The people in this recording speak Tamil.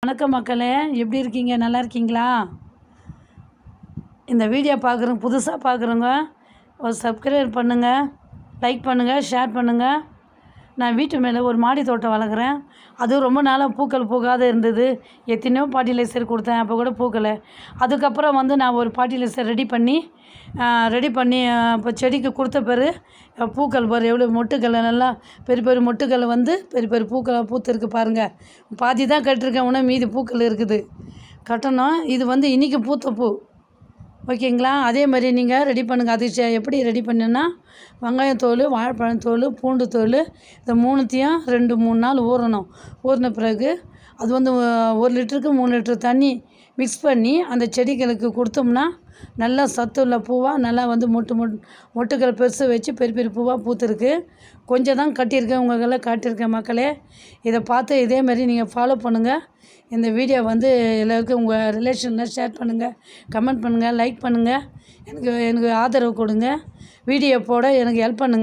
வணக்கம் மக்களே, எப்படி இருக்கீங்க? நல்லா இருக்கீங்களா? இந்த வீடியோ பார்க்குறவங்க, புதுசாக பார்க்குறவங்க ஒரு சப்ஸ்கிரைப் பண்ணுங்கள், லைக் பண்ணுங்கள், ஷேர் பண்ணுங்கள். நான் வீட்டு மேலே ஒரு மாடி தோட்டம் வளர்க்குறேன். அதுவும் ரொம்ப நாளாக பூக்கள் பூக்காத இருந்தது. எத்தனையோ ஃபர்டிலைசர் கொடுத்தேன், அப்போ கூட பூக்கலை. அதுக்கப்புறம் நான் ஒரு ஃபர்டிலைசர் ரெடி பண்ணி இப்போ செடிக்கு கொடுத்த பிறகு பூக்கள் பாரு, எவ்வளோ மொட்டுக்கள், நல்லா பெரிய பெரிய மொட்டுக்கள் பெரிய பெரிய பூக்களை பூத்துருக்கு பாருங்கள். பாதி தான் கட்டிருக்கேன், இன்னும் மீதி பூக்கள் இருக்குது, கட்டணும். இது இன்றைக்கி பூத்த பூ, ஓகேங்களா? அதே மாதிரி நீங்கள் ரெடி பண்ணுங்கள். அது எப்படி ரெடி பண்ணுன்னா, வெங்காயத்தோல், வாழைப்பழத்தோல், பூண்டு தோல், இந்த மூணுத்தையும் 2-3 நாள் ஊறணும். ஊறின பிறகு அது 1 லிட்டருக்கு 3 லிட்டர் தண்ணி மிக்ஸ் பண்ணி அந்த செடிகளுக்கு கொடுத்தோம்னா நல்லா சத்துள்ள பூவாக நல்லா மொட்டுக்கள் பெருசு வச்சு பெரிய பெரிய பூவாக பூத்துருக்கு. கொஞ்சம் தான் கட்டியிருக்கேன், உங்களுக்கெல்லாம் காட்டியிருக்கேன் மக்களே. இதை பார்த்து இதே மாதிரி நீங்கள் ஃபாலோ பண்ணுங்கள். இந்த வீடியோ எல்லாருக்கும் உங்கள் ரிலேஷனில் ஷேர் பண்ணுங்கள், கமெண்ட் பண்ணுங்கள், லைக் பண்ணுங்கள். எனக்கு ஆதரவு கொடுங்க. வீடியோ போட எனக்கு ஹெல்ப் பண்ணுங்கள்.